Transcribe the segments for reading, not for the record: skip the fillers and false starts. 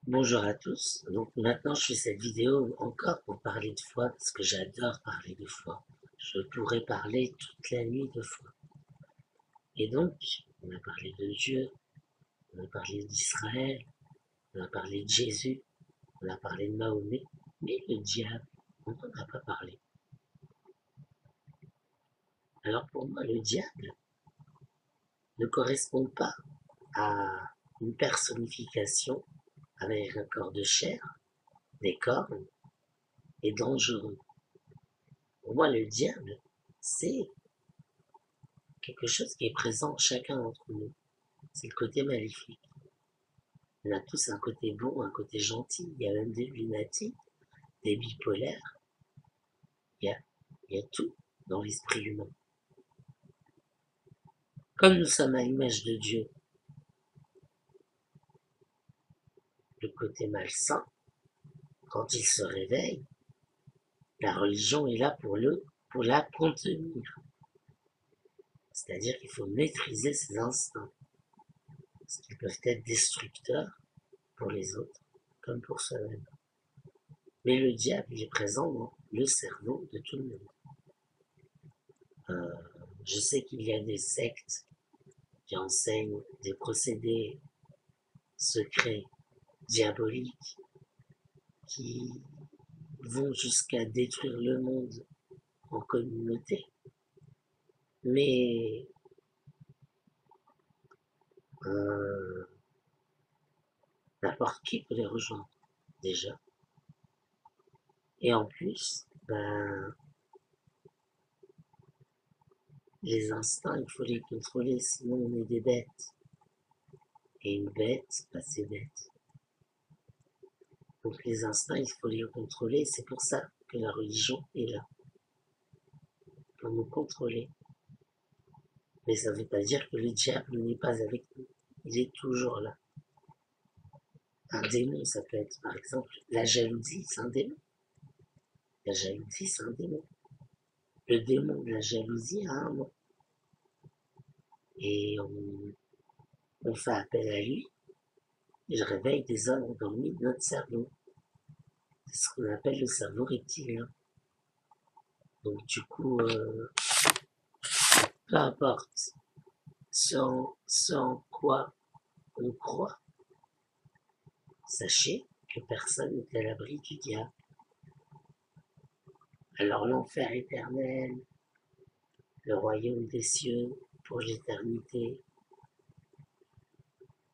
Bonjour à tous. Donc maintenant, je fais cette vidéo encore pour parler de foi parce que j'adore parler de foi. Je pourrais parler toute la nuit de foi. Et donc, on a parlé de Dieu, on a parlé d'Israël, on a parlé de Jésus, on a parlé de Mahomet, mais le diable, on n'en a pas parlé. Alors pour moi, le diable ne correspond pas à une personnification avec un corps de chair, des cornes et dangereux. Pour moi, le diable, c'est quelque chose qui est présent en chacun d'entre nous. C'est le côté maléfique. On a tous un côté bon, un côté gentil. Il y a même des lunatiques, des bipolaires. Il y a, il y a tout dans l'esprit humain. Comme nous sommes à l'image de Dieu, le côté malsain, quand il se réveille, la religion est là pour la contenir. C'est-à-dire qu'il faut maîtriser ses instincts, parce qu'ils peuvent être destructeurs pour les autres, comme pour soi-même. Mais le diable, il est présent dans le cerveau de tout le monde. Je sais qu'il y a des sectes qui enseignent des procédés secrets, diaboliques, qui vont jusqu'à détruire le monde en communauté. Mais euh, n'importe qui peut les rejoindre déjà. Et en plus, les instincts, il faut les contrôler, sinon on est des bêtes. Et une bête, c'est bête. Donc les instincts, il faut les contrôler. C'est pour ça que la religion est là, pour nous contrôler. Mais ça ne veut pas dire que le diable n'est pas avec nous. Il est toujours là. Un démon, ça peut être, par exemple, la jalousie, c'est un démon. La jalousie, c'est un démon. Le démon de la jalousie a un nom. Et on fait appel à lui. Il réveille des zones endormies de notre cerveau. C'est ce qu'on appelle le cerveau reptilien. Donc du coup, peu importe ce en quoi on croit, sachez que personne n'est à l'abri du diable. Alors l'enfer éternel, le royaume des cieux pour l'éternité,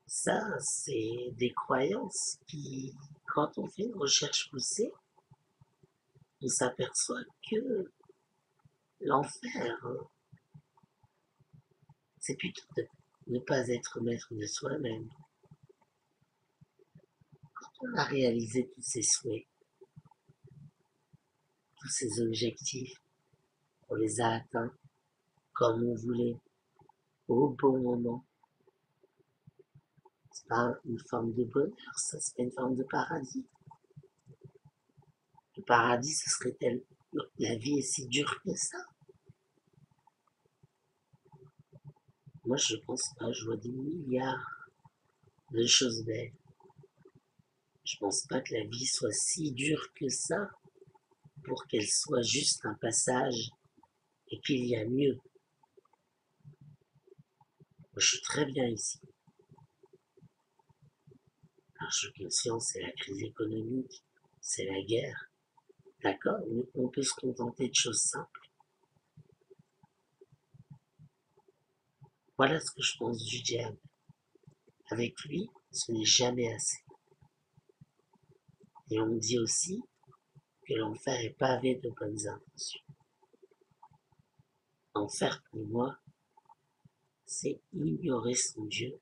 ça c'est des croyances qui, quand on fait une recherche poussée, on s'aperçoit que l'enfer, c'est plutôt de ne pas être maître de soi-même. Quand on a réalisé tous ses souhaits, tous ses objectifs, on les a atteints comme on voulait, au bon moment. C'est pas une forme de bonheur, ça c'est pas une forme de paradis. Le paradis, ce serait tel. La vie est si dure que ça. Moi, je pense pas. Je vois des milliards de choses belles. Je pense pas que la vie soit si dure que ça pour qu'elle soit juste un passage et qu'il y a mieux. Moi, je suis très bien ici. Alors, je suis conscient, c'est la crise économique, c'est la guerre. D'accord, mais on peut se contenter de choses simples. Voilà ce que je pense du diable. Avec lui, ce n'est jamais assez. Et on dit aussi que l'enfer est pavé de bonnes intentions. L'enfer, pour moi, c'est ignorer son Dieu,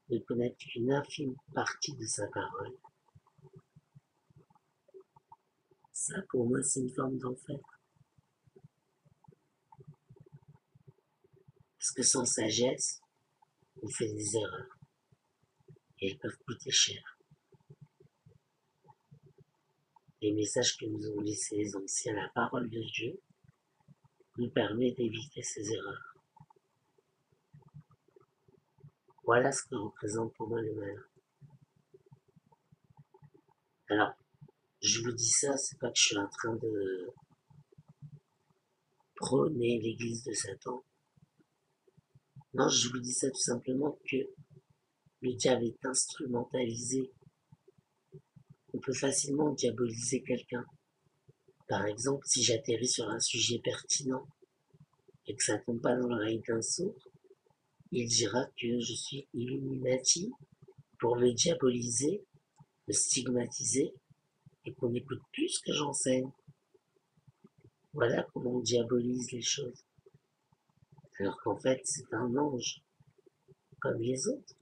ne connaître qu'une infime partie de sa parole. Ça, pour moi, c'est une forme d'enfer. Parce que sans sagesse, on fait des erreurs. Et elles peuvent coûter cher. Les messages que nous ont laissés les anciens, la parole de Dieu, nous permet d'éviter ces erreurs. Voilà ce que représente pour moi le malheur. Alors, je vous dis ça, c'est pas que je suis en train de prôner l'église de Satan. Non, je vous dis ça tout simplement que le diable est instrumentalisé. On peut facilement diaboliser quelqu'un. Par exemple, si j'atterris sur un sujet pertinent et que ça tombe pas dans l'oreille d'un sourd, il dira que je suis Illuminati pour me diaboliser, me stigmatiser et qu'on n'écoute plus ce que j'enseigne. Voilà comment on diabolise les choses. Alors qu'en fait, c'est un ange, comme les autres.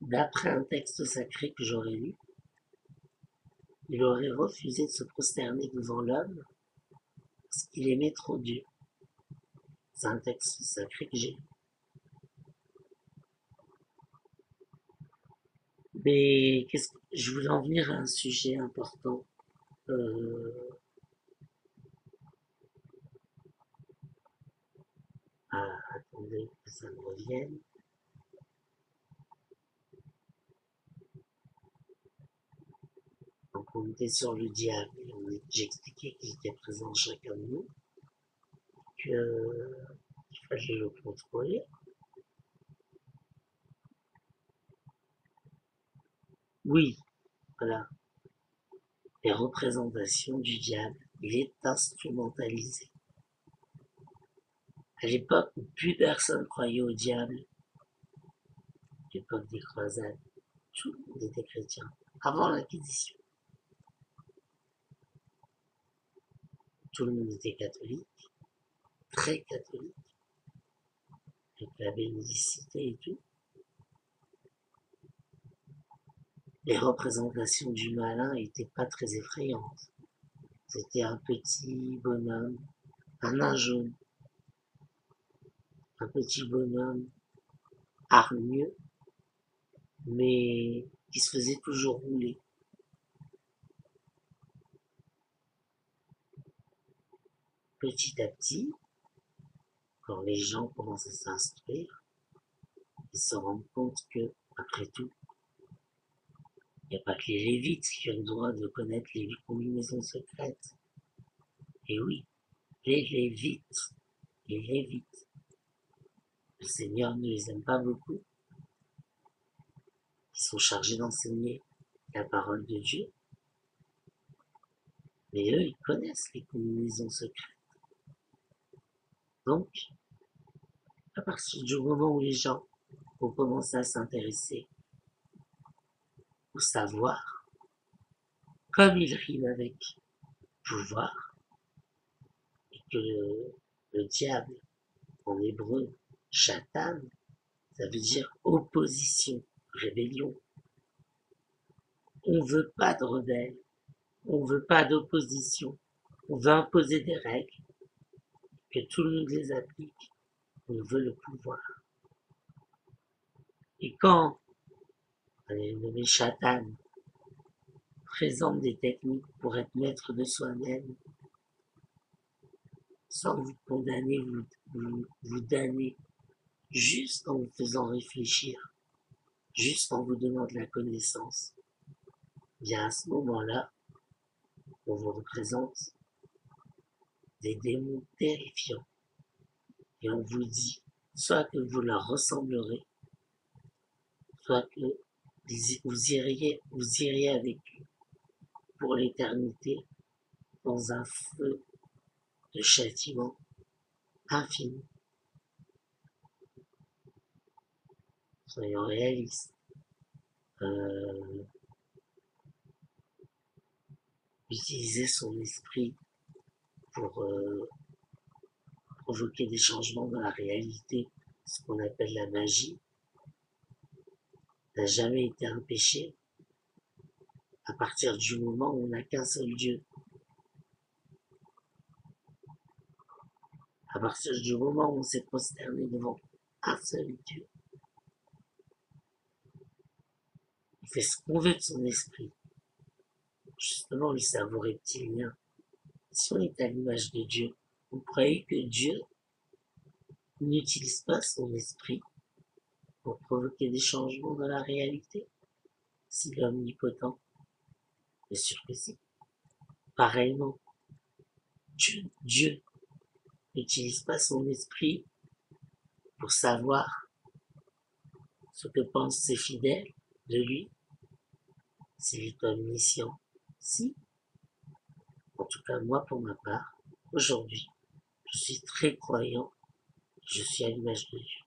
D'après un texte sacré que j'aurais lu, il aurait refusé de se prosterner devant l'homme parce qu'il aimait trop Dieu. C'est un texte sacré que j'ai lu. Mais je voulais en venir à un sujet important. Euh, Attendez que ça me revienne. Donc on était sur le diable. J'expliquais qu'il était présent en chacun de nous, qu'il fallait le contrôler. Oui, voilà, les représentations du diable. Il est instrumentalisé. À l'époque où plus personne croyait au diable, l'époque des croisades, tout le monde était chrétien, avant l'Inquisition. Tout le monde était catholique, très catholique, avec la bénédicité et tout. Les représentations du malin n'étaient pas très effrayantes. C'était un petit bonhomme, un nain jaune, un petit bonhomme hargneux, mais qui se faisait toujours rouler. Petit à petit, quand les gens commencent à s'instruire, ils se rendent compte que, après tout, il n'y a pas que les Lévites qui ont le droit de connaître les combinaisons secrètes. Et oui, les Lévites, les Lévites, le Seigneur ne les aime pas beaucoup. Ils sont chargés d'enseigner la parole de Dieu. Mais eux, ils connaissent les combinaisons secrètes. Donc, à partir du moment où les gens vont commencer à s'intéresser au savoir, comme il rime avec pouvoir, et que le diable, en hébreu, Shatan, ça veut dire opposition, rébellion. On ne veut pas de rebelles, on ne veut pas d'opposition, on veut imposer des règles, que tout le monde les applique, on veut le pouvoir. Et quand le nommé Shatan présente des techniques pour être maître de soi-même, sans vous condamner, vous damner, juste en vous faisant réfléchir, juste en vous donnant de la connaissance, bien à ce moment-là, on vous représente des démons terrifiants. Et on vous dit, soit que vous leur ressemblerez, soit que vous iriez avec eux pour l'éternité dans un feu de châtiment infini. Soyons réalistes. Utiliser son esprit pour provoquer des changements dans la réalité, ce qu'on appelle la magie, n'a jamais été un péché à partir du moment où on n'a qu'un seul Dieu. À partir du moment où on s'est prosterné devant un seul Dieu, il fait ce qu'on veut de son esprit. Justement, le cerveau reptilien, si on est à l'image de Dieu, vous croyez que Dieu n'utilise pas son esprit pour provoquer des changements dans la réalité, s'il est omnipotent? Bien sûr que si. Pareillement, Dieu n'utilise pas son esprit pour savoir ce que pensent ses fidèles de lui, s'il est omniscient. Si, en tout cas moi pour ma part, aujourd'hui, je suis très croyant, je suis à l'image de Dieu.